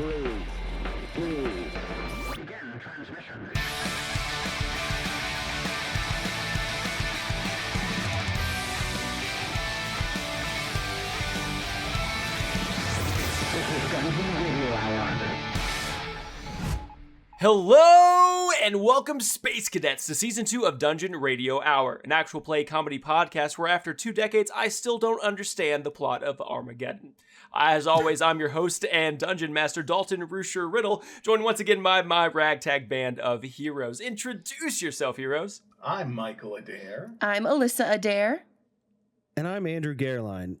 3, 2, begin transmission. This is Dungeon Radio Hour. Hello and welcome, Space Cadets, to Season 2 of Dungeon Radio Hour, an actual play comedy podcast where after 2 decades, I still don't understand the plot of Armageddon. As always, I'm your host and Dungeon Master, Dalton Rusher-Riddle, joined once again by my ragtag band of heroes. Introduce yourself, heroes. I'm Michael Adair. I'm Alissa Adair. And I'm Andrew Gehrlein.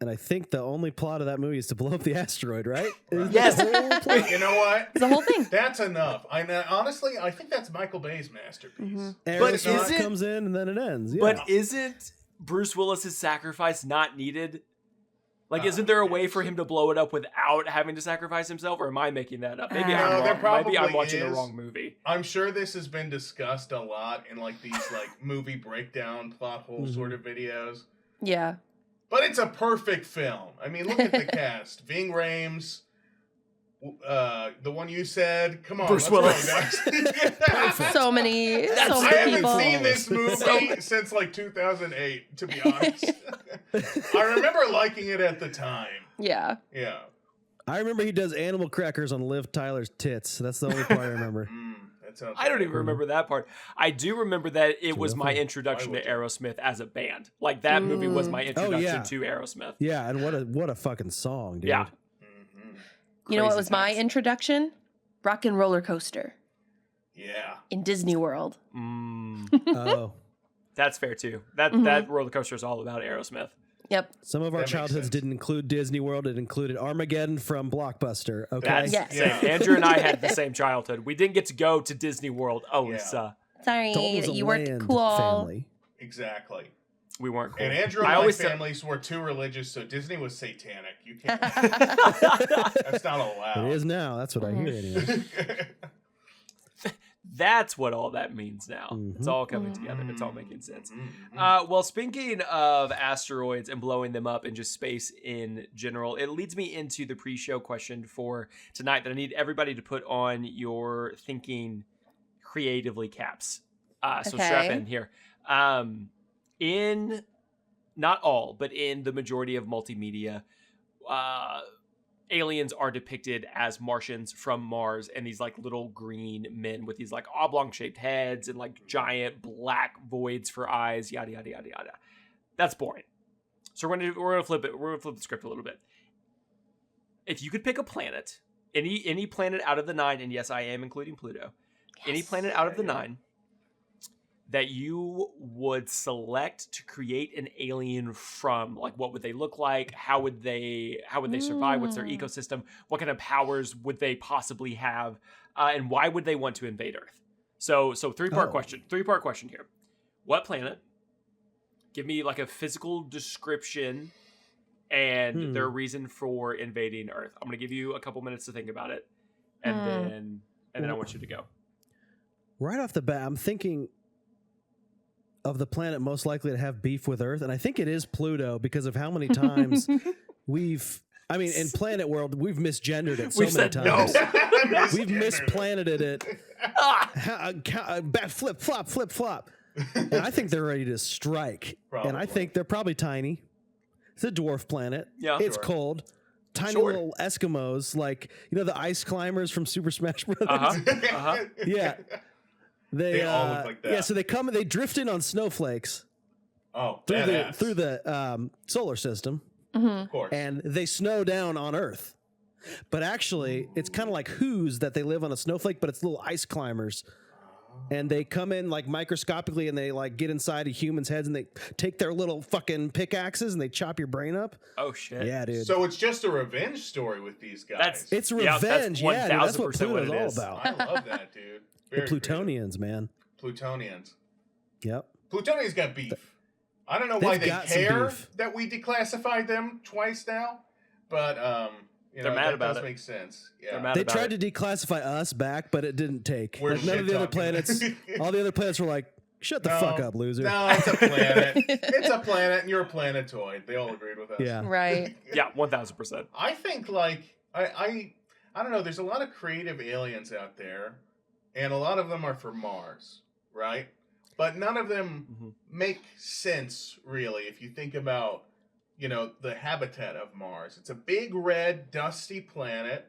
And I think the only plot of that movie is to blow up the asteroid, right? Yes. You know what? It's the whole thing. That's enough. Honestly, I think that's Michael Bay's masterpiece. Mm-hmm. But is Aerosmith it- comes in and then it ends. Yeah. But isn't Bruce Willis's sacrifice not needed? Like, isn't there a way for him to blow it up without having to sacrifice himself? Or am I making that up? Maybe No, I'm there wrong. probably Maybe I'm watching the is. wrong movie. I'm sure this has been discussed a lot in like these like movie breakdown plot hole sort of videos. Yeah. But it's a perfect film. I mean, look at the cast. Ving Rhames, the one you said. Come on, Bruce let's Willis. go, guys. So many I people. haven't seen this movie since like 2008, to be honest. I remember liking it at the time. Yeah. Yeah. I remember he does animal crackers on Liv Tyler's tits. That's the only part I remember. That sounds I don't right. even remember that part. I do remember that it was my Beautiful. introduction Why to would you? Aerosmith as a band. Like, that movie was my introduction yeah. to Aerosmith. Yeah, and what a fucking song, dude. Yeah. You know what Crazy was my times. introduction? Rock and Roller Coaster Yeah. in Disney World. Oh. That's fair, too. That roller coaster is all about Aerosmith. Yep. Some of our That makes childhoods sense. didn't include Disney World. It included Armageddon from Blockbuster. Okay. That's Yes. same. Andrew and I had the same childhood. We didn't get to go to Disney World. Oh, Yeah. Lisa. Sorry Dalton was that a you weren't land cool. family. Exactly. We weren't cool. And Andrew and I my always said- families were too religious, so Disney was satanic. You can't. That's not allowed. It is now. That's what I hear anyway. That's what all that means now. It's all coming together. It's all making sense. Well, speaking of asteroids and blowing them up and just space in general, it leads me into the pre-show question for tonight that I need everybody to put on your thinking creatively caps. So strap Okay. in here. In not all, but in the majority of multimedia, aliens are depicted as Martians from Mars and these like little green men with these like oblong shaped heads and like giant black voids for eyes, yada yada yada yada. That's boring. So we're gonna flip it. We're gonna flip the script a little bit. If you could pick a planet, any planet out of the 9, and yes, I am including Pluto, any planet out of the 9 that you would select to create an alien from, like what would they look like? How would they survive? What's their ecosystem? What kind of powers would they possibly have? And why would they want to invade Earth? So three-part question. Three-part question here. What planet? Give me like a physical description and their reason for invading Earth. I'm going to give you a couple minutes to think about it. And then I want you to go. Right off the bat, I'm thinking of the planet most likely to have beef with Earth, and I think it is Pluto because of how many times in Planet World, we've misgendered it so We've many said no. times. We've misplaneted it. Flip, flop. And I think they're ready to strike. And I Probably. think they're probably tiny. It's a dwarf planet. Yeah. It's Sure. cold. Tiny Sure. little Eskimos, like, the ice climbers from Super Smash Brothers. Yeah. They all look like that. Yeah, so they drift in on snowflakes Oh, through badass. the solar system, Of course. and they snow down on Earth. But actually, it's kind of like Who's that they live on a snowflake, but it's little ice climbers. And they come in like microscopically and they like get inside of humans' heads and they take their little fucking pickaxes and they chop your brain up. Oh, shit. Yeah, dude. So it's just a revenge story with these guys. It's Yeah, that's revenge. Yeah, dude, that's what 1000% what Pluto's it all is. about. I love that, dude. The Very Plutonians, man. creative. Plutonians. Yep. Plutonians got beef. I don't know They've why they got some care beef. that we declassified them twice now, but They're mad that about does it. make sense. Yeah. They're mad They about tried it. to declassify us back, but it didn't take. We're Like, none of the other shit-talking. planets, all the other planets were like, shut the fuck up, loser. No, it's a planet. It's a planet, and you're a planetoid. They all agreed with us. Yeah. Right. Yeah, 1000%. I think like I I don't know, there's a lot of creative aliens out there, and a lot of them are for Mars, right? But none of them make sense, really, if you think about, the habitat of Mars. It's a big, red, dusty planet,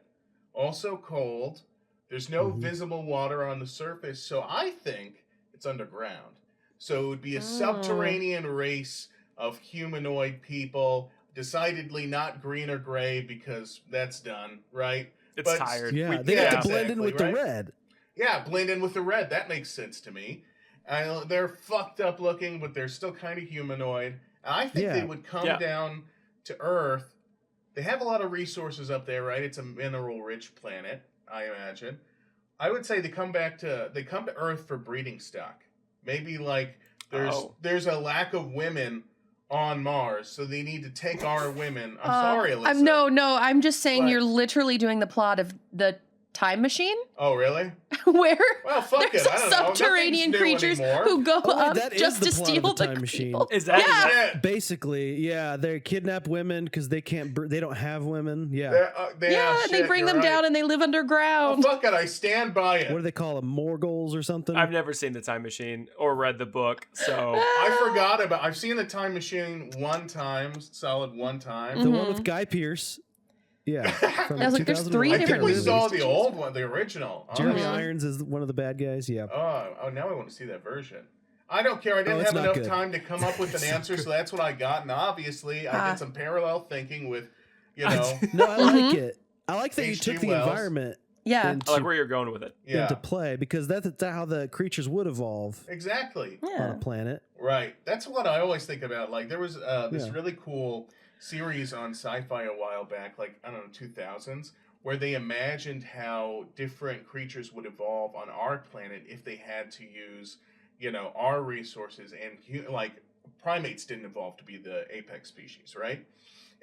also cold. There's no visible water on the surface, so I think it's underground. So it would be a subterranean race of humanoid people, decidedly not green or gray because that's done, right? It's tired. Yeah, they have to blend in with the red. Yeah, blend in with the red. That makes sense to me. They're fucked up looking, but they're still kind of humanoid. And I think they would come down to Earth. They have a lot of resources up there, right? It's a mineral-rich planet, I imagine. I would say they come to Earth for breeding stock. Maybe like there's a lack of women on Mars, so they need to take our women. I'm sorry, Alissa. No, I'm just saying you're literally doing the plot of the Time Machine. Oh, really? Where well, fuck there's it. I don't know. Subterranean creatures who go up just to steal the Time Machine. Is that basically? Yeah, they kidnap women because they can't. They don't have women. Yeah. They bring them down and they live underground. Oh, fuck it. I stand by it. What do they call them? Morgels or something? I've never seen the Time Machine or read the book, so I forgot about. I've seen the Time Machine solid one time. The one with Guy Pearce. Yeah, I was like, there's 3 I different think we movies. saw the old one, the original. Jeremy Irons is one of the bad guys. Yeah. Oh, now I want to see that version. I don't care. I didn't have enough time to come up with an answer, so that's what I got. And obviously, I did some parallel thinking with, No, I like it. I like that you took the environment. Yeah. I like where you're going with it. Into play because that's how the creatures would evolve. Exactly. On a planet. Right. That's what I always think about. Like there was this really cool series on Sci-Fi a while back, like I don't know, 2000s, where they imagined how different creatures would evolve on our planet if they had to use, our resources, and like primates didn't evolve to be the apex species, right?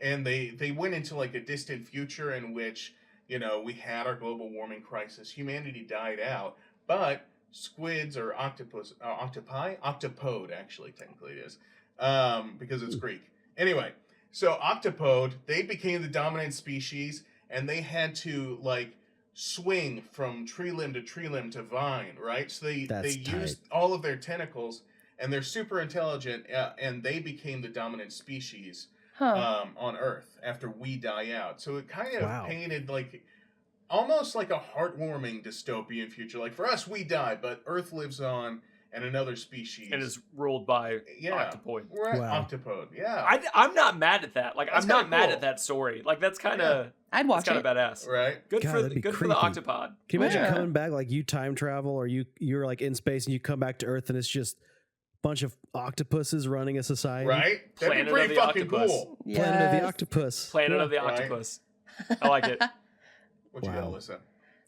And they went into like a distant future in which, we had our global warming crisis, humanity died out, but squids or octopode actually technically it is, because it's Greek. Anyway. So octopode, they became the dominant species, and they had to like swing from tree limb to vine, right? So they used all of their tentacles, and they're super intelligent, and they became the dominant species on Earth after we die out. So it kind of painted like almost like a heartwarming dystopian future. Like for us, we die, but Earth lives on. And another species. And is ruled by octopoid. Right, octopode, yeah. I'm not mad at that. Like, I'm not mad at that story. Like, that's kind of... I'd watch it. Kind of badass. Right. Good for the octopod. Can you imagine coming back, like you time travel or you're like in space and you come back to Earth and it's just a bunch of octopuses running a society? Right? That'd be pretty fucking cool. Yes. Planet of the Octopus. Planet of the Octopus. I like it. What you got, Alissa?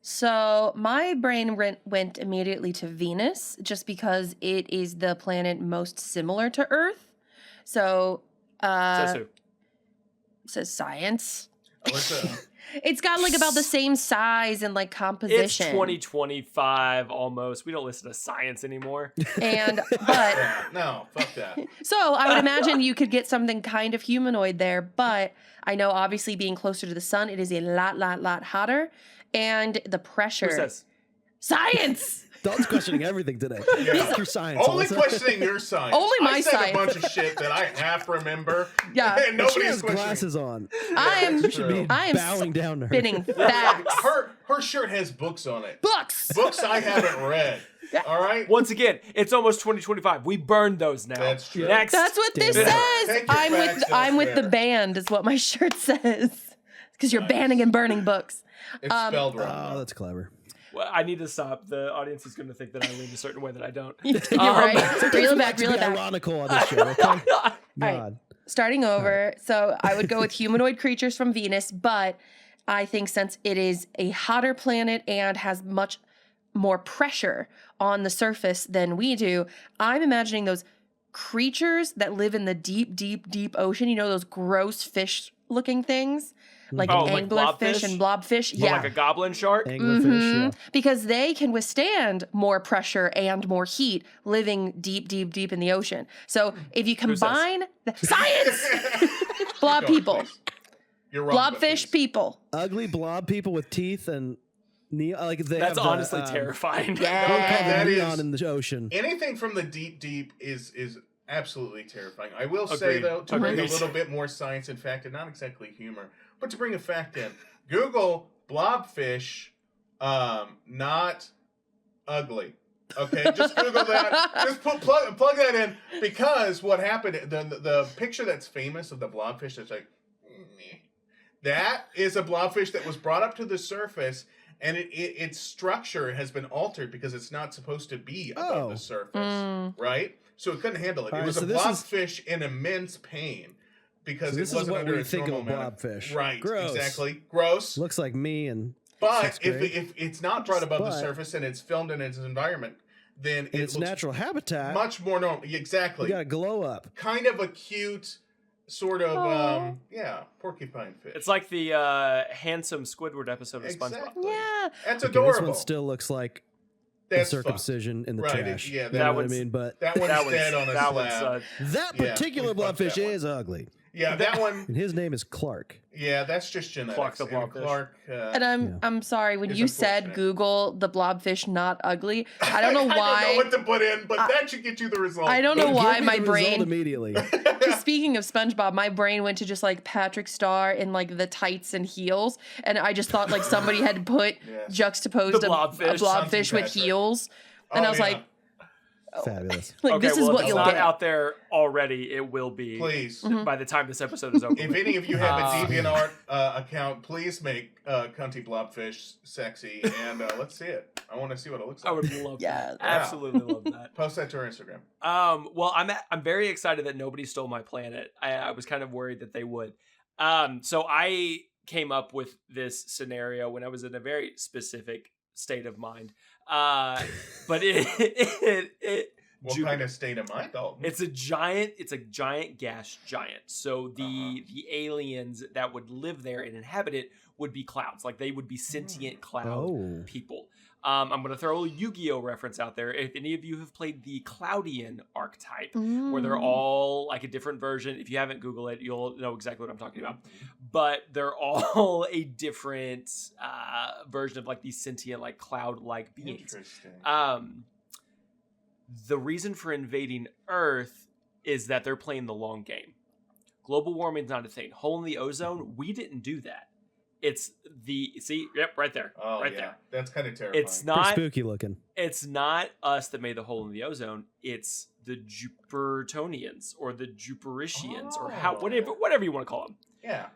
So my brain went immediately to Venus just because it is the planet most similar to Earth. So, Says who? Says science. Alissa. It's got like about the same size and like composition. It's 2025 almost. We don't listen to science anymore. But no, fuck that. So I would imagine you could get something kind of humanoid there, but I know obviously being closer to the sun, it is a lot hotter. And the pressure. Who says? Science! Dalton's questioning everything today. Fuck your science. Only questioning your science. Only my science. I said a bunch of shit that I half remember. Yeah. And nobody's has questioning. glasses on. I am bowing down to her. spitting facts. Her shirt has books on it. Books! Books I haven't read. All right? Once again, it's almost 2025. We burned those now. That's true. Next. That's what this says. I'm with the band is what my shirt says. Because you're banning and burning books. It's spelled wrong. Oh, that's clever. Well, I need to stop. The audience is going to think that I lean a certain way that I don't. You're right. Reel it back, reel it back. Ironical on this show, okay? All right. Starting over. So I would go with humanoid creatures from Venus, but I think since it is a hotter planet and has much more pressure on the surface than we do, I'm imagining those creatures that live in the deep ocean. You know, those gross fish-looking things? Like anglerfish and blobfish. Or like a goblin shark. Anglerfish, yeah. Because they can withstand more pressure and more heat living deep in the ocean. So if you combine... Science! Blob people. Please. You're wrong. Blobfish people. Ugly blob people with teeth and like they That's have the, honestly terrifying. Yeah. What do we call That the is- neon in the ocean? Anything from the deep is absolutely terrifying. I will say, Agreed. though, to bring a Agreed. little bit more science and fact, and not exactly humor, but to bring a fact in, Google blobfish, not ugly. Okay, just Google that. Just plug that in, because what happened, the picture that's famous of the blobfish that's like, meh, that is a blobfish that was brought up to the surface, and its structure has been altered because it's not supposed to be above the surface, right? So it couldn't handle it. All It right, was so a this is- blobfish in immense pain because So it this is wasn't what under we its think of normal a amount blobfish. Right, Gross. exactly. Gross. Looks like me and But sixth grade. if it's not brought above the But- surface and it's filmed in its environment, then in it its looks natural habitat, much more normal. you Exactly. got to glow up. Kind of a cute sort of Aw. porcupine fish. It's like the handsome Squidward episode of SpongeBob. Exactly. Yeah. That's Okay, adorable. this one still looks like That's the fun. circumcision in the Right, trash. yeah, you that know what I one's- mean? But That one's dead on a that slab. one's that Yeah, particular we fucked blobfish that one. is ugly, Yeah, that one. and his name is Clark. Yeah, that's just genetics. Clark the And blobfish. Clark. And Yeah. I'm sorry, when It's you said unfortunate. Google the blobfish not ugly, I don't know I why. don't know what to put in, but that should get you the result. I don't know Give why me my the result brain. immediately. Just speaking of SpongeBob, my brain went to just like Patrick Star in like the tights and heels, and I just thought like somebody had put Yes. juxtaposed The a blobfish. blobfish with Patrick. heels, and Oh, I was yeah. like, Fabulous. like okay, this is well, what if you'll it's not get. out there already, it will be Please. by the time this episode is over. If any of you have a Uh, DeviantArt account, please make Cunty Blobfish sexy, and let's see it. I want to see what it looks I like. would love Yeah. that. Absolutely love that. Post that to our Instagram. Well, I'm very excited that nobody stole my planet. I was kind of worried that they would. So I came up with this scenario when I was in a very specific state of mind. But What Jupiter- kind of state am I, Dalton? It's a giant gas giant. So the aliens that would live there and inhabit it would be clouds. Like they would be sentient cloud Oh. people. I'm going to throw a Yu-Gi-Oh reference out there. If any of you have played the Cloudian archetype, where they're all like a different version. If you haven't Googled it, you'll know exactly what I'm talking about. But they're all a different version of like these sentient, like cloud-like beings. Interesting. The reason for invading Earth is that they're playing the long game. Global warming is not a thing. Hole in the ozone, we didn't do that. It's right there, Oh, right yeah. there. That's kind of terrifying. It's Pretty not. spooky looking. It's not us that made the hole in the ozone. It's the Jupiterians or the Jupirishians or whatever you want to call them. Yeah.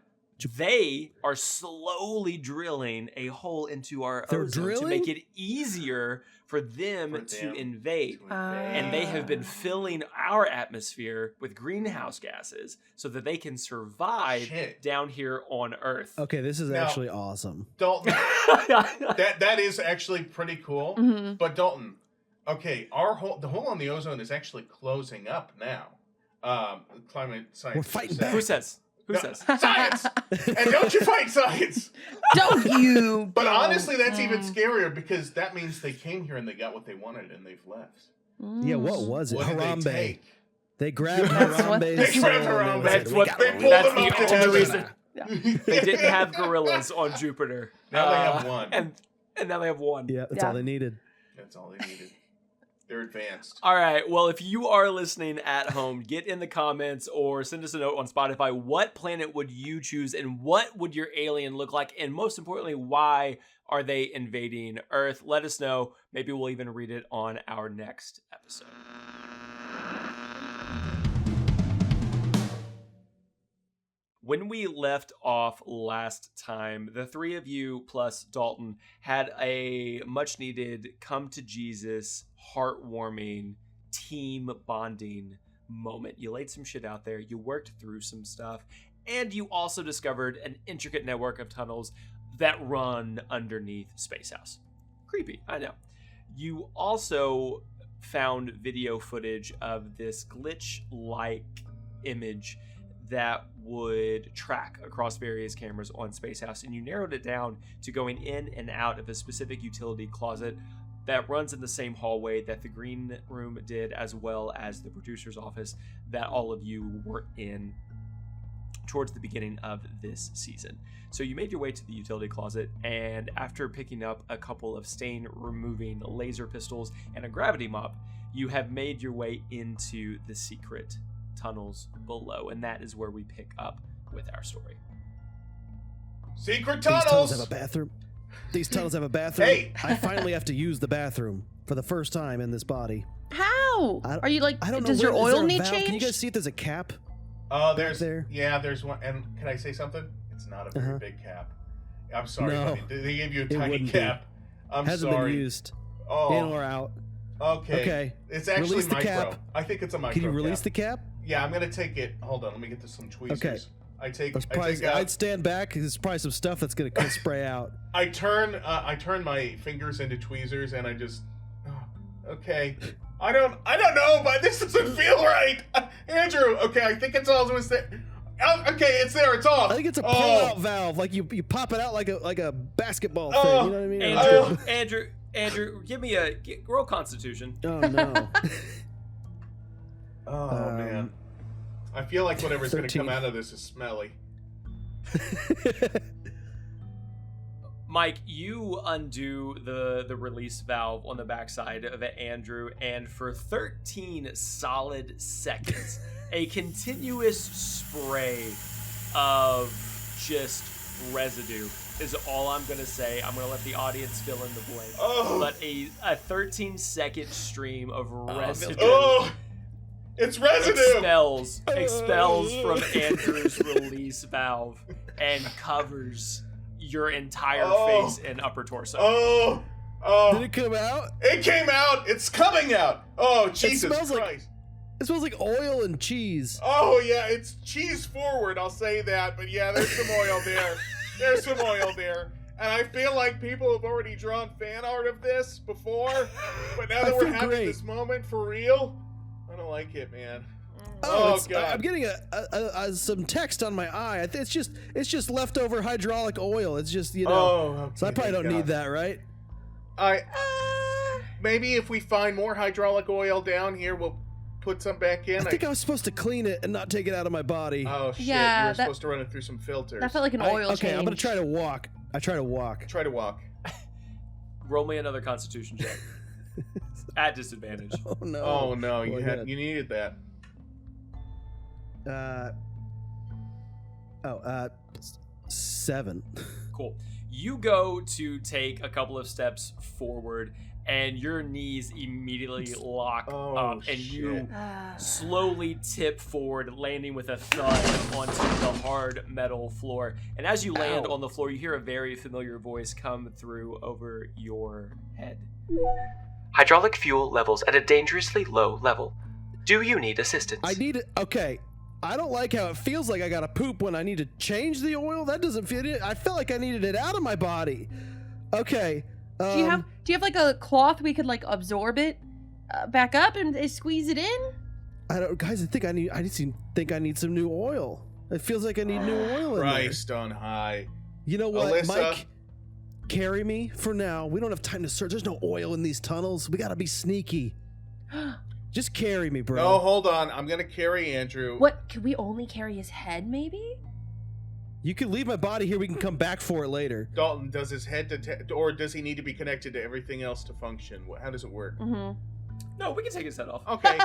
They are slowly drilling a hole into our They're ozone to drilling? make it easier for them to invade. And they have been filling our atmosphere with greenhouse gases so that they can survive Shit. down here on Earth. Okay, this is Now- actually awesome. Dalton, that is actually pretty cool. Mhm. But Dalton, okay, the hole on the ozone is actually closing up now. Climate science. We're fighting Who says? Who No, says? Science! And don't you fight science! Don't you? But don't. honestly, that's even scarier because that means they came here and they got what they wanted and they've left. Yeah, what was it? What did they Harambe. take? They grabbed That's what- Harambe's They grabbed soul and Harambe. they That's said, what. "We They got pulled That's them up to the only heaven. reason they didn't have gorillas on Jupiter. Now they have one. and now they have one. Yeah, that's Yeah. all they needed. That's all they needed. They're advanced. All right. Well, if you are listening at home, get in the comments or send us a note on Spotify. What planet would you choose and what would your alien look like? And most importantly, why are they invading Earth? Let us know. Maybe we'll even read it on our next episode. When we left off last time, the three of you plus Dalton had a much needed come to Jesus, heartwarming, team bonding moment. You laid some shit out there, you worked through some stuff, and you also discovered an intricate network of tunnels that run underneath Space House. Creepy, I know. You also found video footage of this glitch-like image that would track across various cameras on Space House, and you narrowed it down to going in and out of a specific utility closet that runs in the same hallway that the green room did, as well as the producer's office that all of you were in. towards the beginning of this season. So you made your way to the utility closet, and after picking up a couple of stain-removing laser pistols and a gravity mop, you have made your way into the secret tunnels below, and that is where we pick up with our story. Secret These tunnels tunnels. have a bathroom. These tunnels have a bathroom. Hey! I finally have to use the bathroom for the first time in this body. How? Are you like, I don't know. does your is there oil a need valve? change? Can you guys see if there's a cap? Oh, there's there? Yeah, there's one. And can I say something? It's not a very big cap. I'm sorry, No, buddy. They gave you a it tiny wouldn't be. cap. I'm Hasn't sorry. been used. Oh, In or out. okay. Okay. It's actually Release the micro. cap. I think it's a micro. Can you release cap. the cap? Yeah, I'm gonna take it. Hold on, let me get to some tweezers. Okay. I take I'd stand back because there's probably some stuff that's gonna spray out. I turn my fingers into tweezers and I just okay. I don't know, but this doesn't feel right. Andrew, okay, I think it's all was there. Okay, it's there, it's off. I think it's a pull-out valve, like you pop it out like a basketball thing. You know what I mean? Andrew, give me roll Constitution. Oh no. Oh man. I feel like whatever's 13. gonna come out of this is smelly. Mike, you undo the release valve on the backside of Andrew, and for 13 solid seconds, a continuous spray of just residue is all I'm going to say. I'm going to let the audience fill in the blank. Oh. But a 13-second stream of residue Oh, it's residue. expels from Andrew's release valve and covers your entire face and upper torso. Did it come out? It came out. It's coming out. Oh, Jesus Christ. It smells like oil and cheese. Oh, yeah, it's cheese forward, I'll say that. But yeah, there's some oil there. There's some oil there. And I feel like people have already drawn fan art of this before. But now that we're having this moment for real, I don't like it, man. Oh God! I'm getting some text on my eye. It's just leftover hydraulic oil. It's just okay, so I probably don't need that, right? Maybe if we find more hydraulic oil down here, we'll put some back in. I think I was supposed to clean it and not take it out of my body. Oh shit! Yeah, you were supposed to run it through some filters. That felt like an oil change. Okay, I'm gonna try to walk. I try to walk. Try to walk. Roll me another Constitution check at disadvantage. Oh no! Oh no! You needed that. 7. Cool. You go to take a couple of steps forward, and your knees immediately lock up, and you slowly tip forward, landing with a thud onto the hard metal floor. And as you land on the floor, you hear a very familiar voice come through over your head. Hydraulic fuel levels at a dangerously low level. Do you need assistance? I need it. Okay. I don't like how it feels like I gotta poop when I need to change the oil. That doesn't feel it. I felt like I needed it out of my body. Okay. Do you have like a cloth we could like absorb it back up and squeeze it in? I don't, guys. I just think I need some new oil. It feels like I need new oil in there. Christ on high. You know what, Alissa? Mike? Carry me for now. We don't have time to search. There's no oil in these tunnels. We gotta be sneaky. Just carry me, bro. No, hold on. I'm gonna carry Andrew. What? Could we only carry his head, maybe? You can leave my body here. We can come back for it later. Dalton, does his head or does he need to be connected to everything else to function? How does it work? Mm-hmm. No, we can take his head off. Okay.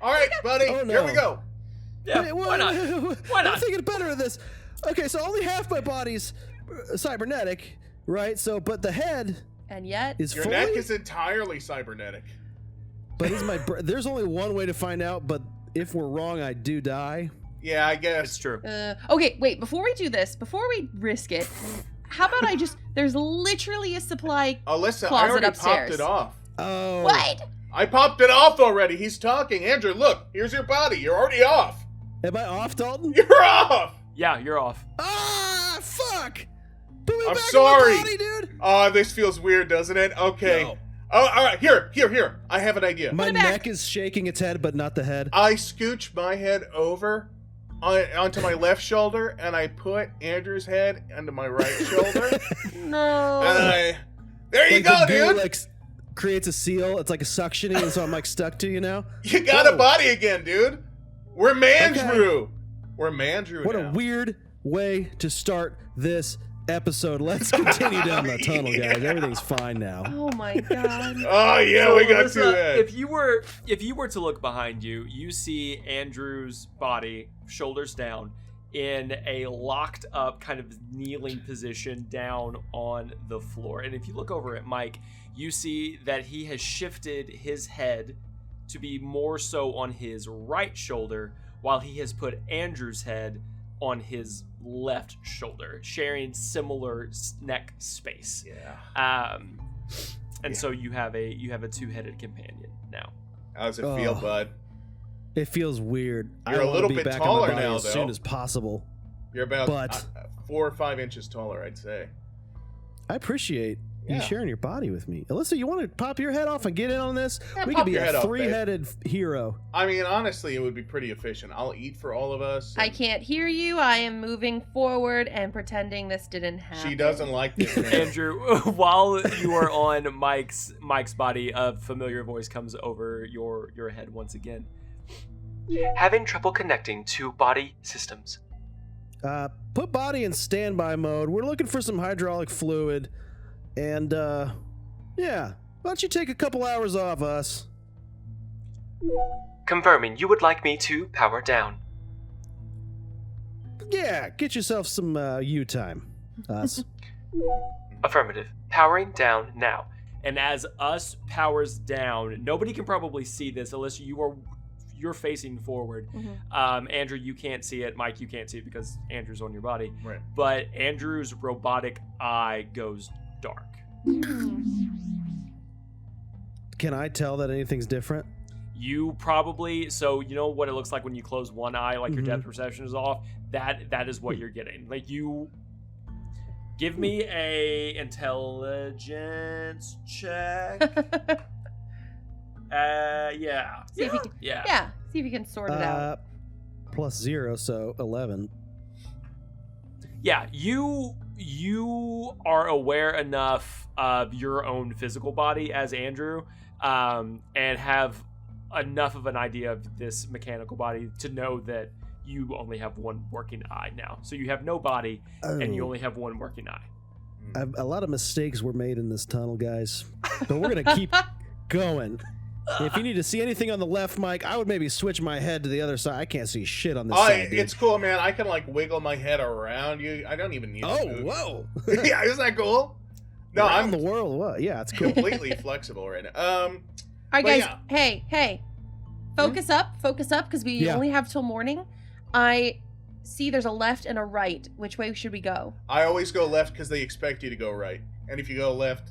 All right, buddy. Oh, no. Here we go. Yeah, why not? Why not? I'm thinking better of this. Okay, so only half my body's cybernetic, right? So, but the head And yet, is Your fully. neck is entirely cybernetic. But is my there's only one way to find out. But if we're wrong, I do die. Yeah, I It's guess. true. okay, wait, before we do this, before we risk it, how about I just, there's literally a supply Alyssa, I closet already upstairs. popped it off. Oh. What? I popped it off already. He's talking. Andrew, look. Here's your body. You're already off. Am I off, Dalton? You're off. Yeah, you're off. Ah, fuck! Put me I'm back sorry. in my body, dude. Oh, this feels weird, doesn't it? Okay. No. Oh, all right. Here. I have an idea. My it back. neck is shaking its head, but not the head. I scooch my head over onto my left shoulder, and I put Andrew's head onto my right shoulder. No. And there you Like go, the goo, dude. like creates a seal. It's like a suctioning, and so I'm like stuck to you now. You got a Whoa. body again, dude. We're man Okay. Drew. We're Mandrew What now. a weird way to start this episode. Let's continue down the tunnel, guys. Yeah. Everything's fine now. Oh my god. Oh yeah, So, we got Alissa, to it. if you were to look behind you, you see Andrew's body, shoulders down, in a locked up kind of kneeling position down on the floor. And if you look over at Mike, you see that he has shifted his head to be more so on his right shoulder, while he has put Andrew's head on his left shoulder, sharing similar neck space. Yeah. And so you have a two-headed companion now. How does it feel, Oh. bud? It feels weird. You're I a wanna little be bit back in my taller body now, as though. soon as possible. You're about But- 4 or 5 inches taller, I'd say. I appreciate Yeah. you sharing your body with me. Alyssa, you want to pop your head off and get in on this? Yeah, We pop could be your head a off, babe. three-headed hero. I mean, honestly, it would be pretty efficient. I'll eat for all of us. I and can't hear you. I am moving forward and pretending this didn't happen. She doesn't like this. Man. Andrew, while you are on Mike's body, a familiar voice comes over your head once again. Having trouble connecting to body systems. Put body in standby mode. We're looking for some hydraulic fluid. And, yeah. Why don't you take a couple hours off us? Confirming you would like me to power down. Yeah, get yourself some you time. Us. Affirmative. Powering down now. And as us powers down, nobody can probably see this. Alyssa, you're facing forward. Andrew, you can't see it. Mike, you can't see it because Andrew's on your body. Right. But Andrew's robotic eye goes dark. Can I tell that anything's different? You probably, so you know what it looks like when you close one eye, like your Mhm. depth perception is off. That is what you're getting. Like, you give me a intelligence check. Yeah. See if you can, Yeah. yeah. See if you can sort it out. Plus 0, so 11. Yeah, you are aware enough of your own physical body as Andrew, and have enough of an idea of this mechanical body to know that you only have one working eye now. So you have no body, and you Oh. only have one working eye. A lot of mistakes were made in this tunnel, guys. But we're going to keep going. If you need to see anything on the left, Mike, I would maybe switch my head to the other side. I can't see shit on this side, dude. It's cool, man. I can like wiggle my head around you. I don't even need to Oh, move. whoa. Yeah, isn't that cool? No, Around I'm the world. What? Yeah, it's cool. completely flexible right now. All right, but guys. yeah. Hey. Focus up, because we Yeah. only have till morning. I see there's a left and a right. Which way should we go? I always go left because they expect you to go right, and if you go left,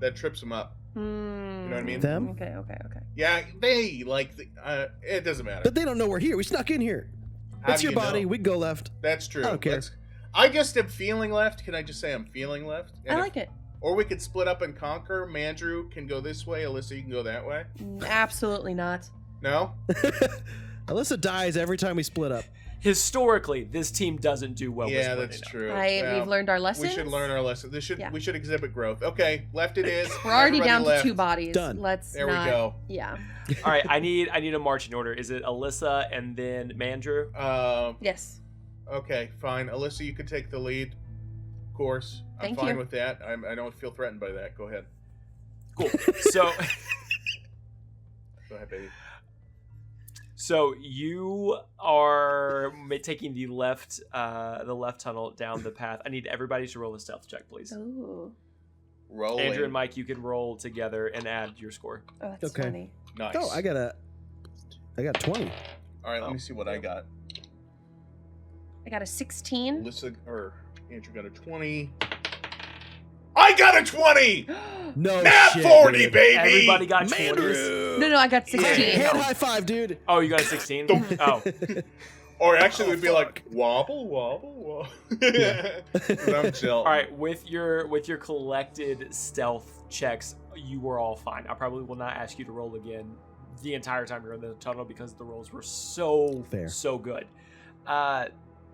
that trips them up. You know what I mean? Them? Okay. Yeah, they like. It doesn't matter. But they don't know we're here. We snuck in here. How It's do your you body. know? We go left. That's true. I don't care. I just am feeling left. Can I just say I'm feeling left? I like it. Or we could split up and conquer. Mandrew can go this way. Alyssa, you can go that way. Absolutely not. No? Alyssa dies every time we split up. Historically, this team doesn't do well with Yeah, splitting that's up. true. We've Well, learned our lessons. We should learn our lesson. Yeah. We should exhibit growth. Okay, left it is. We're already Everybody down left. to 2 bodies. Done. Let's There not. we go. Yeah. All right, I need a marching order. Is it Alyssa and then Mandrew? Yes. Okay, fine. Alyssa, you can take the lead. Of course, I'm Thank fine you. with that. I don't feel threatened by that. Go ahead. Cool. So Go ahead, baby. So you are taking the left tunnel down the path. I need everybody to roll a stealth check, please. Ooh. Rolling. Andrew and Mike, you can roll together and add your score. Oh, that's Okay. funny. Nice. Oh, I got 20. All right, let me see what I got. I got a 16. Alyssa or Andrew got a 20. I got a 20. No Nat shit, 40, dude. baby. Everybody got 20s. Mandrew. No, I got 16. Hand high five, dude. Oh, you got a 16? Oh. Or actually, Oh, it would be like wobble, wobble, wobble. 'Cause I'm chill. All right, with your collected stealth checks, you were all fine. I probably will not ask you to roll again the entire time you're in the tunnel because the rolls were so Fair. so good.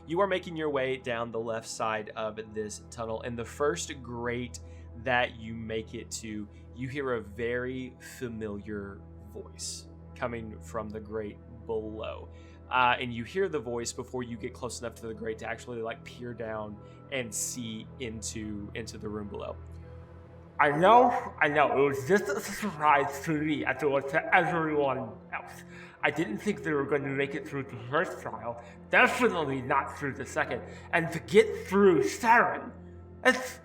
You are making your way down the left side of this tunnel, and the first grate that you make it to, you hear a very familiar voice coming from the grate below. and you hear the voice before you get close enough to the grate to actually like peer down and see into the room below. I know. It was just a surprise to me as it was to everyone else. I didn't think they were going to make it through the first trial. Definitely not through the second. And to get through Saren, it's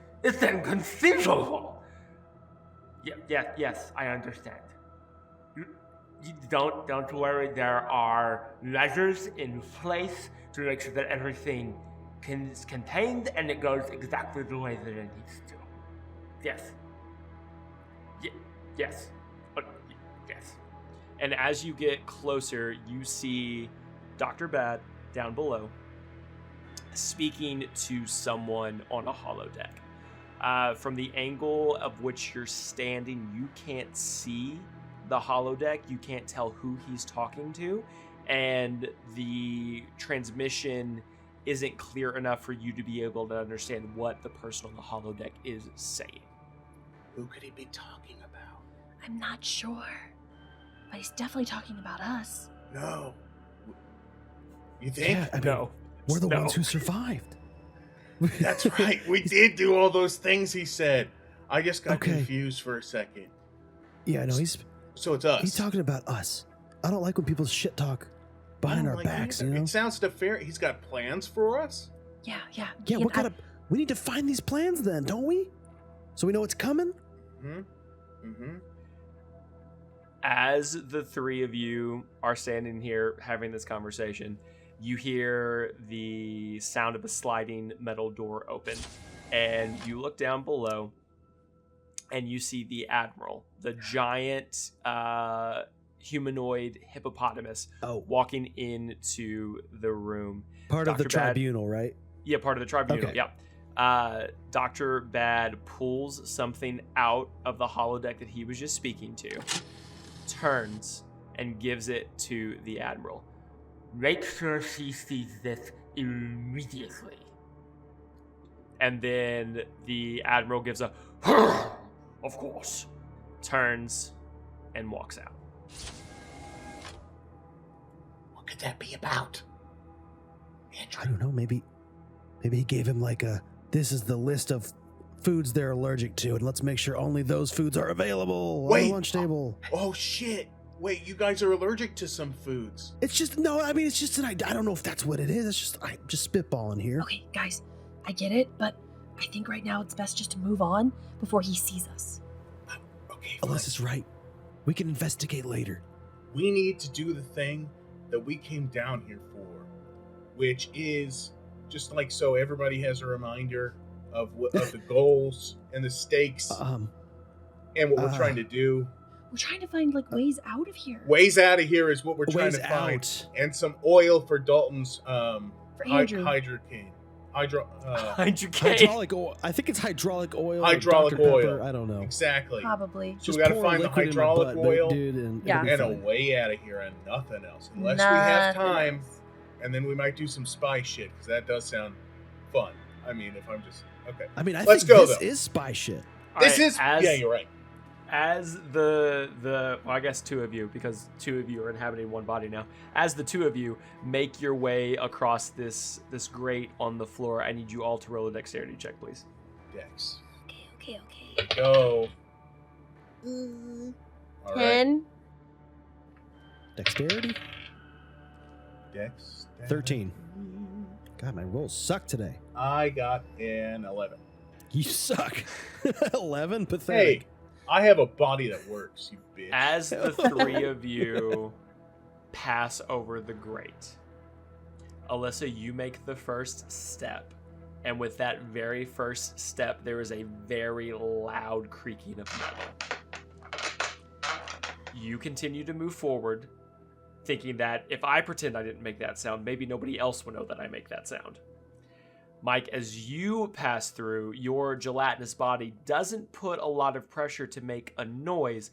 inconceivable. Yes, I understand. You don't worry. There are measures in place to make sure that everything is contained and it goes exactly the way that it needs to. Yes. Yes. Yes. And as you get closer, you see Dr. Bad down below speaking to someone on a holodeck. From the angle of which you're standing, you can't see the holodeck. You can't tell who he's talking to, and the transmission isn't clear enough for you to be able to understand what the person on the holodeck is saying. Who could he be talking about? I'm not sure, but he's definitely talking about us. No. You think? Yeah, I mean, No. we're the No. ones who survived. That's right. We did do all those things he said. I just got Okay. confused for a second. Yeah, no, he's So it's us. talking about us. I don't like when people shit talk behind I don't our like backs, either. you know? It sounds nefarious. He's got plans for us? Yeah. Yeah, Ian, we need to find these plans then, don't we? So we know what's coming? Mm-hmm. As the three of you are standing here having this conversation, you hear the sound of a sliding metal door open, and you look down below, and you see the Admiral, the giant humanoid hippopotamus, walking into the room. Part of the Dr. Bad- tribunal, right? Yeah, part of the tribunal. Okay. Yeah. Dr. Bad pulls something out of the holodeck that he was just speaking to, turns, and gives it to the Admiral. Make sure she sees this immediately. And then the Admiral gives a, of course, turns, and walks out. What could that be about? I don't know, maybe he gave him like this is the list of foods they're allergic to, and let's make sure only those foods are available on the lunch table. Oh, shit. Wait, you guys are allergic to some foods. It's just, no, I mean, it's just an idea. I don't know if that's what it is. It's just, I'm just spitballing here. Okay, guys, I get it, but I think right now it's best just to move on before he sees us. Okay, fine. Alyssa's right. We can investigate later. We need to do the thing that we came down here for, which is just like so everybody has a reminder of the goals and the stakes and what we're trying to do. We're trying to find like ways out of here. Ways out of here is what we're trying Ways to find, out. and some oil for Dalton's For Andrew. hydrocane. Hydraulic oil. I think it's hydraulic oil. or Hydraulic Dr. oil. Pepper. I don't know. Exactly. Probably. So Just we got to pour find the liquid in my hydraulic butt, oil dude, and Yeah. it'll be and a fine. way out of here and nothing else. Unless we have Nothing time, else. and then we might do some spy shit, because that does sound fun. I mean, if I'm just... Okay. I mean, I Let's think go, this though. is spy shit. This Alright, is... yeah, you're right. As the well, I guess two of you, because two of you are inhabiting one body now. As the two of you make your way across this grate on the floor, I need you all to roll a dexterity check, please. Dex. Okay. Go. All right. 10. Dexterity? Dex. 13. God, my rolls suck today. I got an 11. You suck. 11? Hey, Pathetic. I have a body that works, you bitch. As the three of you pass over the grate, Alissa, you make the first step. And with that very first step, there is a very loud creaking of metal. You continue to move forward, thinking that if I pretend I didn't make that sound, maybe nobody else will know that I make that sound. Mike, as you pass through, your gelatinous body doesn't put a lot of pressure to make a noise,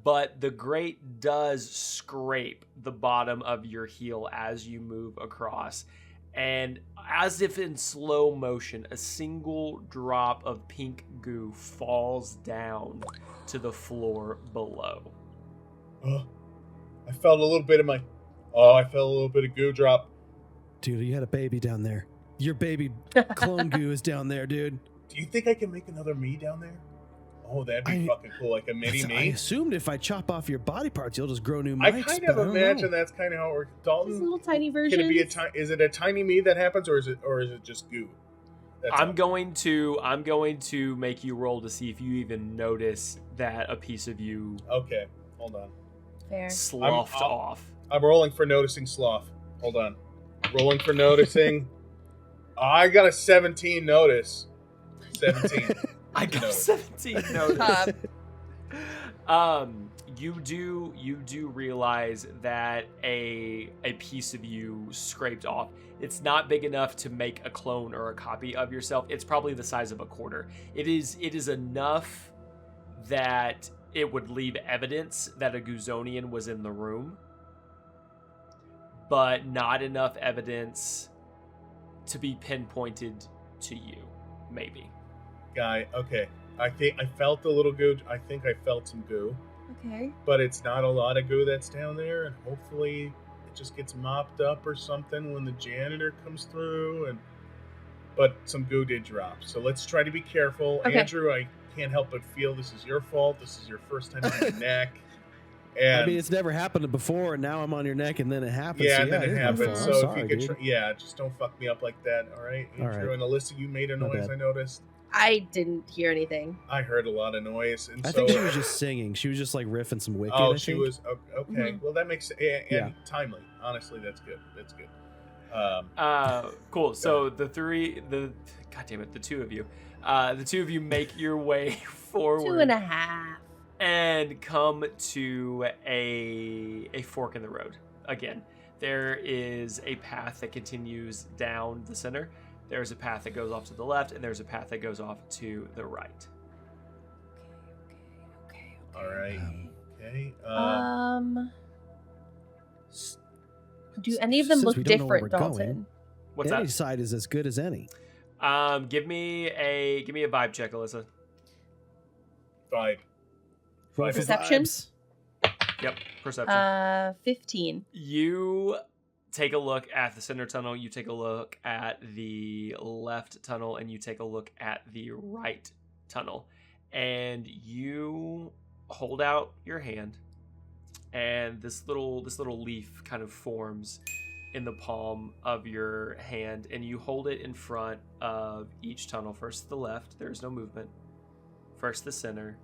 but the grate does scrape the bottom of your heel as you move across. And as if in slow motion, a single drop of pink goo falls down to the floor below. I felt a little bit of my Oh, I felt a little bit of goo drop. Dude, you had a baby down there. Your baby clone goo is down there, dude. Do you think I can make another me down there? Oh, that'd be fucking cool, like a mini I me. assumed if I chop off your body parts, you'll just grow new mics. I kind of but I don't imagine know. that's kind of how it works. Dalton, Just little tiny versions. can it be is it a tiny me that happens, or is it just goo? I'm going to make you roll to see if you even notice that a piece of you Okay, hold on. Fair. sloughed off. I'm rolling for noticing sloth. Hold on. Rolling for noticing. I got a 17 notice. 17. I got Notice. 17 notice. Uh, You do realize that a piece of you scraped off. It's not big enough to make a clone or a copy of yourself. It's probably the size of a quarter. It is enough that it would leave evidence that a Guzonian was in the room, but not enough evidence to be pinpointed to you, maybe. Guy, okay. I think I felt a little goo. I think I felt some goo. Okay. But it's not a lot of goo that's down there, and hopefully it just gets mopped up or something when the janitor comes through. But some goo did drop, so let's try to be careful. Okay. Andrew, I can't help but feel this is your fault. This is your first time on your neck, and I mean, it's never happened before, and now I'm on your neck, and then it happens. yeah, so and then it it is my happened. fault. So I'm if you sorry, could, dude. just don't fuck me up like that, all right, All Andrew? right. And Alyssa, you made a My noise. bad. I noticed. I didn't hear anything. I heard a lot of noise, and I so think she was just singing. She was just like riffing some Wicked. oh, I she think. was okay. Well, that makes and Yeah. timely. Honestly, that's good. That's good. Cool. So the two of you make your way forward 2.5. and come to a fork in the road. Again, there is a path that continues down the center. There's a path that goes off to the left, and there's a path that goes off to the right. Okay. All right. Okay. Do any of them Since look we don't know where different, we're Dalton? going, What's any that? side is as good as any. Give me a vibe check, Alyssa. Vibe. Roll for Perception? vibes. Yep, perception. 15. You take a look at the center tunnel, you take a look at the left tunnel, and you take a look at the right tunnel. And you hold out your hand, and this little leaf kind of forms in the palm of your hand, and you hold it in front of each tunnel. First to the left, there is no movement. First the center,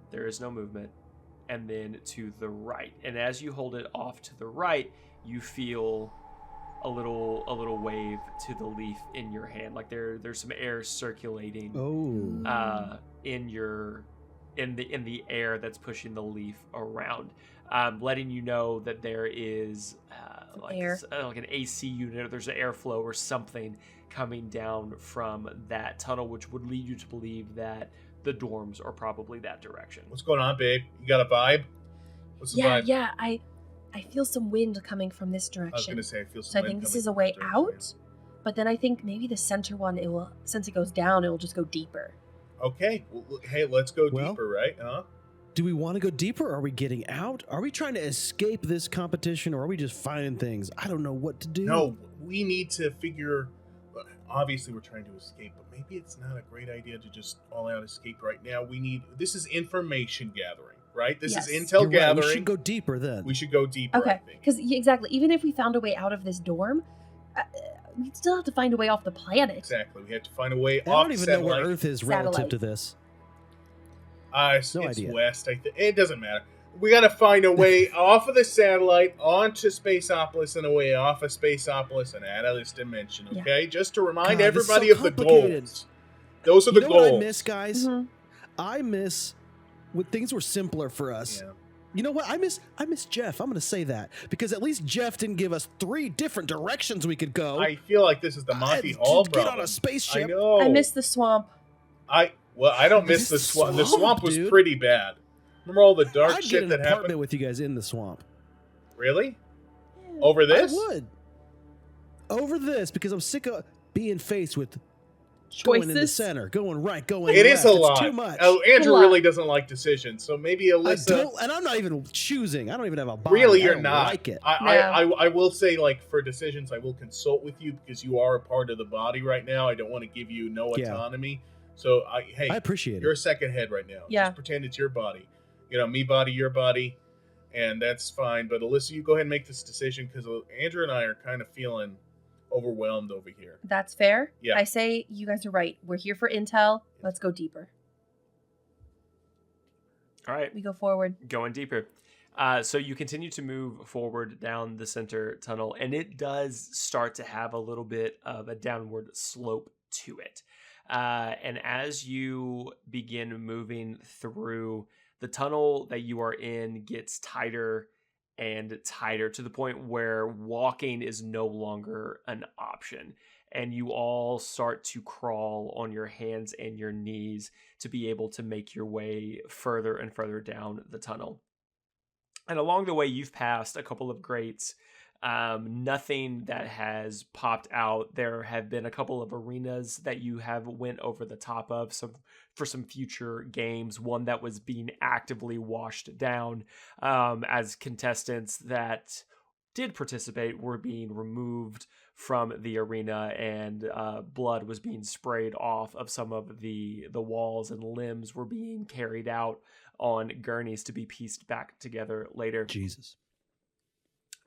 there is no movement. And then to the right. And as you hold it off to the right, you feel a little wave to the leaf in your hand. Like there's some air circulating Oh. in the air that's pushing the leaf around, letting you know that there is Air. like an AC unit, or there's an airflow or something coming down from that tunnel, which would lead you to believe that the dorms are probably that direction. What's going on, babe? You got a vibe? What's the vibe? Yeah. I feel some wind coming from this I was direction. gonna say I feel some So I wind think this coming is a from way that direction. out. But then I think maybe the center one, since it goes down, it will just go deeper. Okay. Well, hey, let's go Well- deeper, right? Huh? Do we want to go deeper? Are we getting out? Are we trying to escape this competition, or are we just finding things? I don't know what to do. No, we need to figure. Obviously, we're trying to escape, but maybe it's not a great idea to just all out escape right now. This is information gathering, right? This Yes. is intel You're right, gathering. we should go deeper then. We should go deeper. I Okay. think. Because exactly, even if we found a way out of this dorm, we'd still have to find a way off the planet. Exactly. We have to find a way I off don't even know where satellite. Earth is relative Satellite. to this. It's No idea. west. I think it doesn't matter. We got to find a way off of the satellite onto Spaceopolis and a way off of Spaceopolis and out of this dimension. Yeah. Okay, just to remind God, this is everybody so of the complicated. goals. Those are the You know what I goals. miss, guys? Mhm. I miss when things were simpler for us. Yeah. You know what? I miss Jeff. I'm going to say that because at least Jeff didn't give us 3 different directions we could go. I feel like this is the Monty Hall Get problem. on a I spaceship. know. I miss the swamp. I don't miss the This swamp. The swamp, swamp was dude. pretty bad. Remember all the dark I'd get shit an that apartment happened? with you guys in the swamp. Really? Over this? I would. Over this because I'm sick of being faced with going in the choices. center, going right, going It left. is a It's lot. too much. Oh, Andrew A lot. really doesn't like decisions, so maybe I Alissa. don't, and I'm not even choosing. I don't even have a body. Really, I you're don't not. like it. I will say, like, for decisions, I will consult with you because you are a part of the body right now. I don't want to give you no Yeah. autonomy. So, I appreciate you're it. a second head right now. Yeah. Just pretend it's your body. You know, me body, your body, and that's fine. But Alissa, you go ahead and make this decision because Andrew and I are kind of feeling overwhelmed over here. That's fair. Yeah. I say you guys are right. We're here for intel. Let's go deeper. All right. We go forward. Going deeper. So you continue to move forward down the center tunnel, and it does start to have a little bit of a downward slope to it. And as you begin moving through, the tunnel that you are in gets tighter and tighter to the point where walking is no longer an option. And you all start to crawl on your hands and your knees to be able to make your way further and further down the tunnel. And along the way, you've passed a couple of grates. Nothing that has popped out. There have been a couple of arenas that you have went over the top of for some future games. One that was being actively washed down as contestants that did participate were being removed from the arena, and blood was being sprayed off of some of the walls, and limbs were being carried out on gurneys to be pieced back together later. Jesus.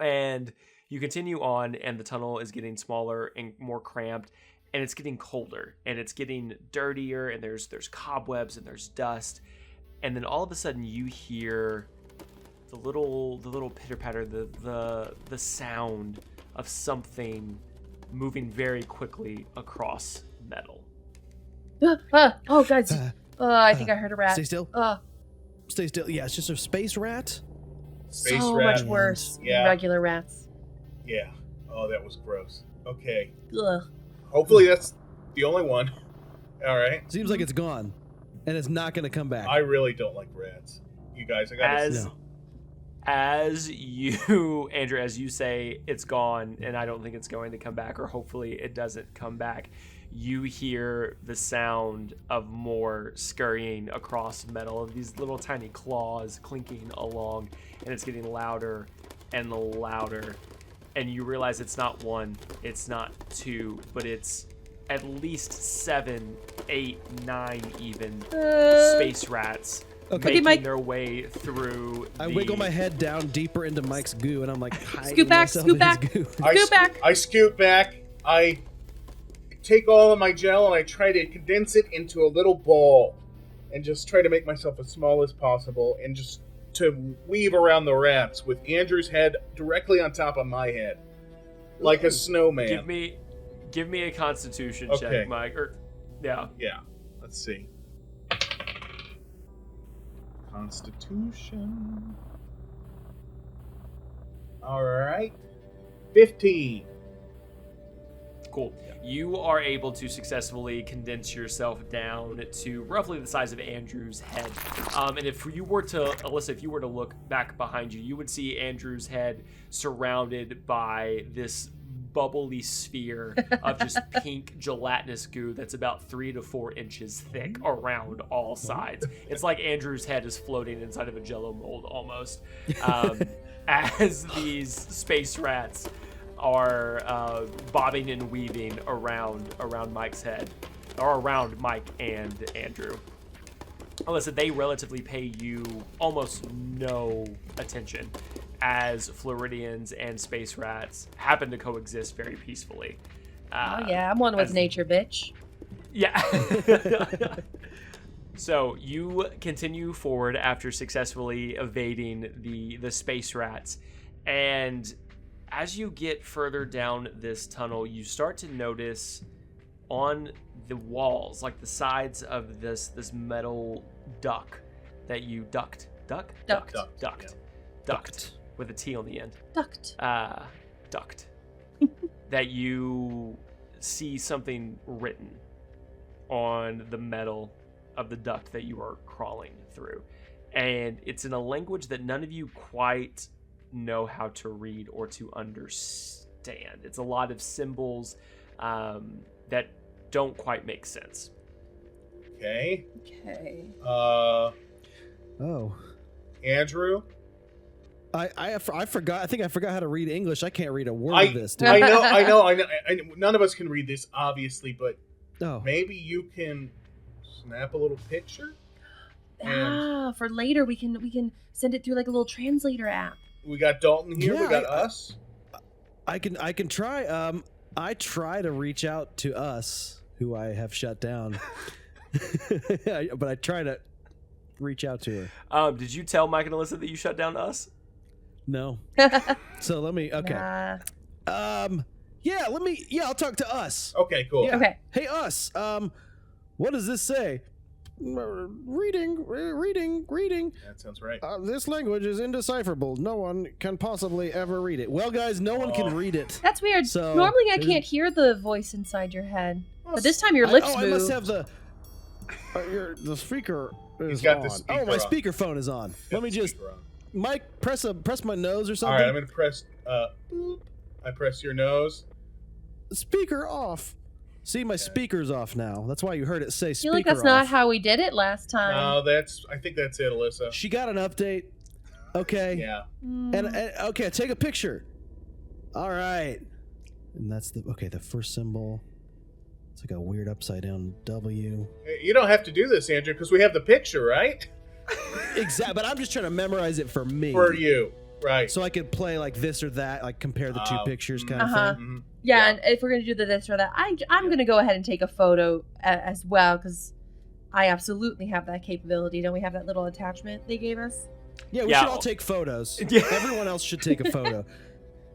And you continue on, and the tunnel is getting smaller and more cramped, and it's getting colder, and it's getting dirtier, and there's cobwebs and there's dust. And then all of a sudden you hear the little pitter patter, the sound of something moving very quickly across metal. Oh, guys. I think I heard a rat. Stay still. Stay still. Yeah, it's just a space rat. Space so rat. much worse Yeah. than regular rats. Yeah. Oh, that was gross. Okay. Ugh. Hopefully that's the only one. All right. Seems like it's gone, and it's not going to come back. I really don't like rats. You guys, I gotta As No. as you, Andrew, as you say it's gone, and I don't think it's going to come back, or hopefully it doesn't come back, you hear the sound of more scurrying across metal, of these little tiny claws clinking along, and it's getting louder and louder. And you realize it's not one, it's not two, but it's at least 7, 8, 9 even space rats Okay. making Mike. their way through. I wiggle my head down deeper into Mike's goo, and I'm like, Scoot back, myself scoot in his back. goo. Scoot back. I scoot back. I take all of my gel and I try to condense it into a little ball and just try to make myself as small as possible and just to weave around the rats with Andrew's head directly on top of my head. Like a snowman. Give me a Constitution Okay. check, Mike. Yeah. Yeah. Let's see. Constitution. Alright. 15. Cool. You are able to successfully condense yourself down to roughly the size of Andrew's head. And if you were to, Alissa, if you were to look back behind you, you would see Andrew's head surrounded by this bubbly sphere of just pink gelatinous goo that's about 3 to 4 inches thick around all sides. It's like Andrew's head is floating inside of a Jell-O mold almost. As these space rats are bobbing and weaving around Mike's head, or around Mike and Andrew. Listen, they relatively pay you almost no attention, as Floridians and space rats happen to coexist very peacefully. Oh yeah, I'm one with as- nature, bitch. Yeah. So you continue forward after successfully evading the space rats, and as you get further down this tunnel, you start to notice on the walls, like the sides of this metal duct that you duct with a T on the end. Duct. Duct. That you see something written on the metal of the duct that you are crawling through. And it's in a language that none of you quite know how to read or to understand. It's a lot of symbols that don't quite make sense. Okay. Okay. Oh. Andrew? I forgot. I think I forgot how to read English. I can't read a word I of this, dude. I know. None of us can read this, obviously, but Oh. maybe you can snap a little picture. And For later we can send it through like a little translator app. we got Dalton here. Yeah, we got us. I can try. I try to reach out to us, who I have shut down, but I try to reach out to her. Did you tell Mike and Alissa that you shut down us? No. So let me. Okay. Nah. Yeah. Let me. Yeah. I'll talk to us. Okay, cool. Yeah. Okay. Hey, us. What does this say? Reading. That sounds right. This language is indecipherable. No one can possibly ever read it. Well, guys, no one can read it. That's weird. So, Normally I there's- can't hear the voice inside your head. But this time your lips moved. I must have the. The speaker is He's got on. the speaker Oh, my on. speakerphone is on. Let me just. Speaker on. Mike, press my nose or All something. right, I'm gonna press. Boop. I press your nose. Speaker off. See, my speaker's off now. That's why you heard it say I speaker feel like that's off. not how we did it last time. No, I think that's it, Alyssa. She got an update. Okay. Yeah. And okay, take a picture. All right. And that's the first symbol. It's like a weird upside down W. You don't have to do this, Andrew, because we have the picture, right? Exactly. But I'm just trying to memorize it for me. For you, right? So I could play like this or that, like compare the two pictures kind of Uh-huh. thing. Mhm. Yeah, and if we're gonna do the this or that, I'm gonna go ahead and take a photo as well because I absolutely have that capability. Don't we have that little attachment they gave us? Yeah, we Yeah. should all take photos. Yeah. Everyone else should take a photo.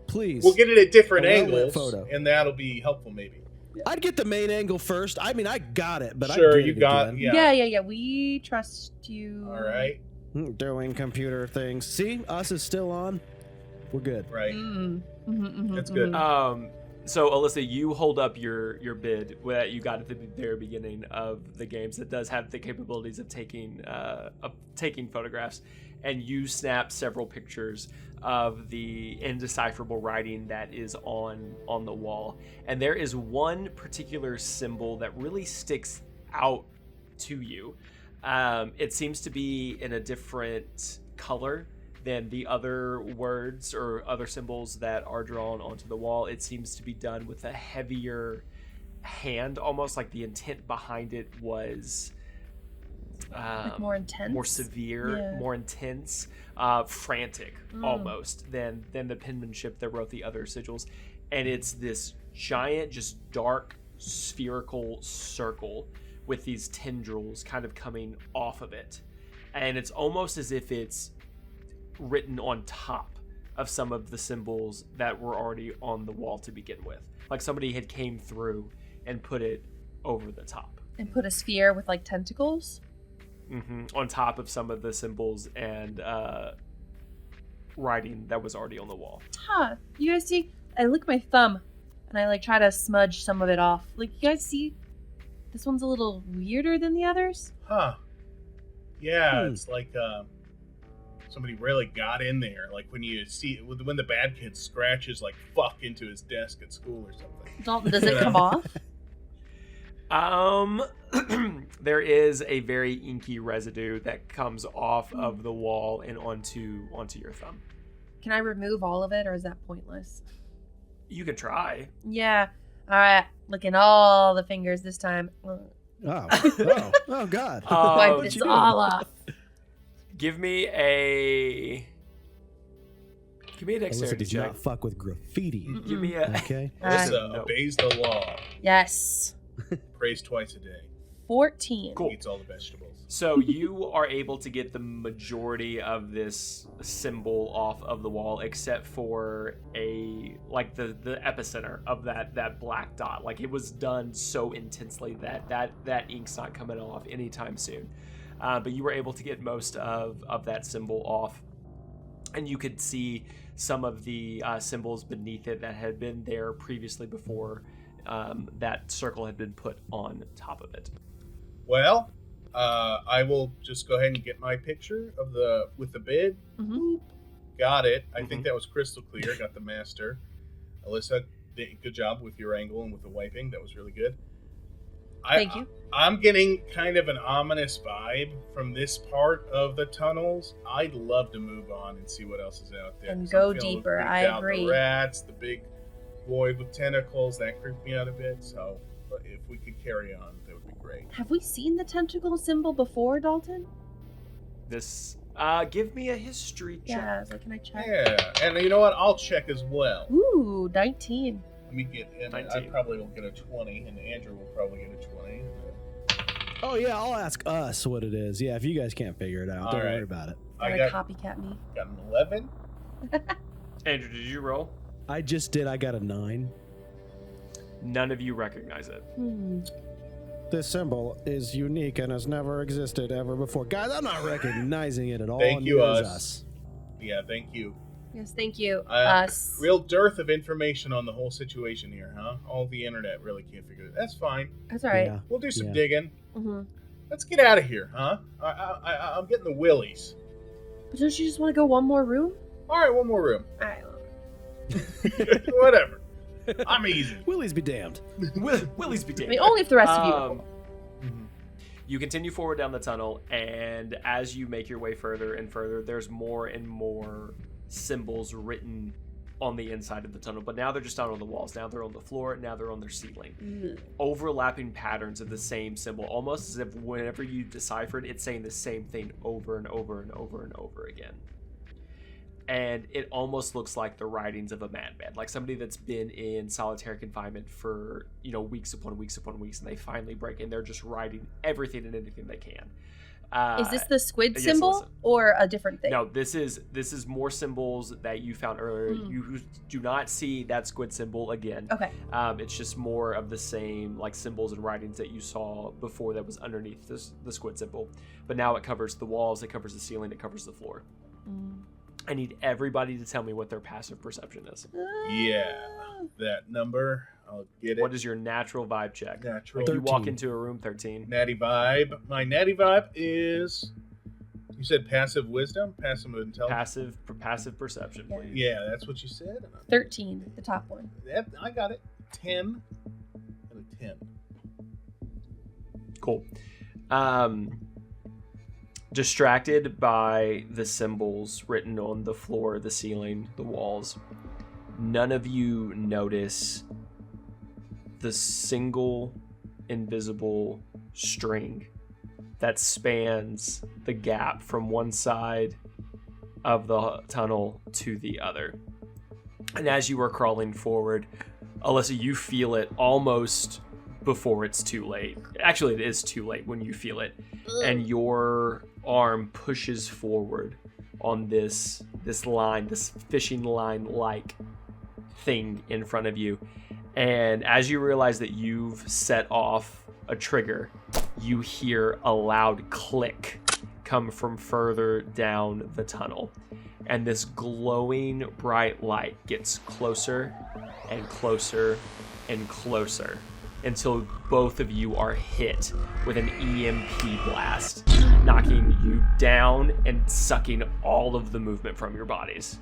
Please. We'll get it at different A well-lit angles, photo. and that'll be helpful, maybe. I'd get the main angle first. I mean, I got it, but Sure, I get you it got. again. Yeah. We trust you. All right. Doing computer things. See, us is still on. We're good. Right. Mm-hmm, That's good. So Alyssa, you hold up your bid that you got at the very beginning of the games that does have the capabilities of taking photographs, and you snap several pictures of the indecipherable writing that is on the wall. And there is one particular symbol that really sticks out to you. It seems to be in a different color than the other words or other symbols that are drawn onto the wall. It seems to be done with a heavier hand, almost like the intent behind it was Like more intense, more severe, Yeah. more intense, frantic almost than the penmanship that wrote the other sigils. And it's this giant, just dark, spherical circle with these tendrils kind of coming off of it. And it's almost as if it's written on top of some of the symbols that were already on the wall to begin with. Like somebody had came through and put it over the top. and put a sphere with like tentacles. On top of some of the symbols and writing that was already on the wall. Huh. You guys see? I lick my thumb and I like try to smudge some of it off. Like, you guys see? This one's a little weirder than the others. Huh. Yeah, it's like somebody really got in there. Like when you see when the bad kid scratches like fuck into his desk at school or something. Dalton, does it come off? There is a very inky residue that comes off of the wall and onto your thumb. Can I remove all of it, or is that pointless? You can try. Yeah. All right. Licking all the fingers this time. Oh God. Wipe Um, this you doing? all off. Give me an Alyssa dexterity does check. not fuck with graffiti. Give me a Okay. Alyssa No. obeys the law. Yes. Prays twice a day. 14. Cool. Eats all the vegetables. So you are able to get the majority of this symbol off of the wall, except for the epicenter of that black dot. Like it was done so intensely that ink's not coming off anytime soon. But you were able to get most of that symbol off, and you could see some of the symbols beneath it that had been there previously before that circle had been put on top of it. Well, I will just go ahead and get my picture of with the bid. Mhm. Got it. I think that was crystal clear. Got the master. Alyssa, good job with your angle and with the wiping. That was really good. Thank you. I'm getting kind of an ominous vibe from this part of the tunnels. I'd love to move on and see what else is out there. And 'cause go I'm feeling deeper. creeped I out. agree. The rats, the big void with tentacles, that creeped me out a bit. So if we could carry on, that would be great. Have we seen the tentacle symbol before, Dalton? This. Give me a history check. Yeah, I was like, can I check? Yeah, and you know what? I'll check as well. Ooh, 19. Let me get, and I 19. probably will get a 20, and Andrew will probably get a 20. Oh yeah, I'll ask us what it is. Yeah, if you guys can't figure it out, All don't right. worry about it. I Gotta got copycat me. an 11. Andrew, did you roll? I just did. I got a 9. None of you recognize it. This symbol is unique and has never existed ever before. Guys, I'm not recognizing it at all. Thank you, neither is us. Yeah, thank you. Yes, thank you. Uh, Us. Real dearth of information on the whole situation here, huh? All the internet really can't figure it. That's fine. That's all right. Yeah. We'll do some Yeah. digging. Mm-hmm. Let's get out of here, huh? I'm getting the willies. But don't you just want to go one more room? All right, one more room. All right. Whatever. I'm easy. Willies be damned. Willies be I damned. mean, only if the rest of you. Um, You continue forward down the tunnel, and as you make your way further and further, there's more and more symbols written on the inside of the tunnel. But now they're just not on the walls. Now they're on the floor. Now they're on their ceiling. Overlapping patterns of the same symbol, almost as if whenever you decipher it, it's saying the same thing over and over and over and over again. And it almost looks like the writings of a madman, like somebody that's been in solitary confinement for, weeks upon weeks upon weeks, and they finally break, and they're just writing everything and anything they can. Is this the squid yes, symbol Alyssa. or a different thing? No, this is more symbols that you found earlier. You do not see that squid symbol again. Okay. It's just more of the same like symbols and writings that you saw before that was underneath the squid symbol. But now it covers the walls, it covers the ceiling, it covers the floor. I need everybody to tell me what their passive perception is. Yeah, that number. I'll get it. What is your natural vibe check? Natural. Like you walk 13. into a room, 13. Natty vibe. My natty vibe is. You said passive wisdom, passive intelligence. Passive perception, Yeah. please. Yeah, that's what you said. 13, the top one. I got it. 10 and a 10. Cool. Distracted by the symbols written on the floor, the ceiling, the walls, none of you notice the single invisible string that spans the gap from one side of the tunnel to the other. And as you are crawling forward, Alissa, you feel it almost before it's too late. Actually, it is too late when you feel it. And your arm pushes forward on this line, this fishing line like thing in front of you. And as you realize that you've set off a trigger, you hear a loud click come from further down the tunnel. And this glowing bright light gets closer and closer and closer until both of you are hit with an EMP blast, knocking you down and sucking all of the movement from your bodies.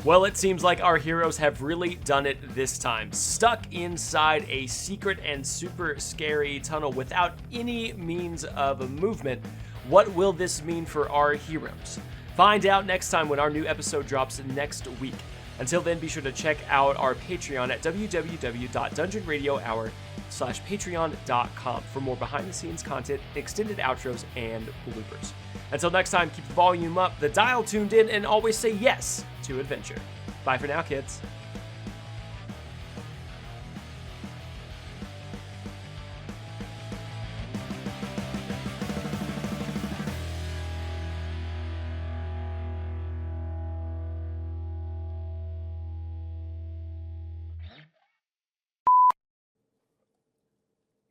Well, it seems like our heroes have really done it this time. Stuck inside a secret and super scary tunnel without any means of movement. What will this mean for our heroes? Find out next time when our new episode drops next week. Until then, be sure to check out our Patreon at www.dungeonradiohour.patreon.com for more behind-the-scenes content, extended outros, and bloopers. Until next time, keep the volume up, the dial tuned in, and always say yes to adventure. Bye for now, kids.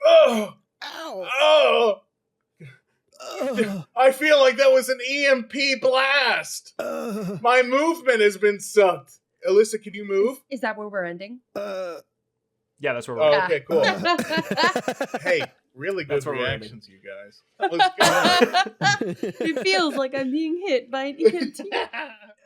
Oh! Ow! Oh! Ugh. I feel like that was an EMP blast. Ugh. My movement has been sucked. Alissa, can you move? Is that where we're ending? Yeah, that's where we're Oh, at. okay, cool. Hey, Really good That's where we're aiming. reactions, you guys. That was good. It feels like I'm being hit by an EMT.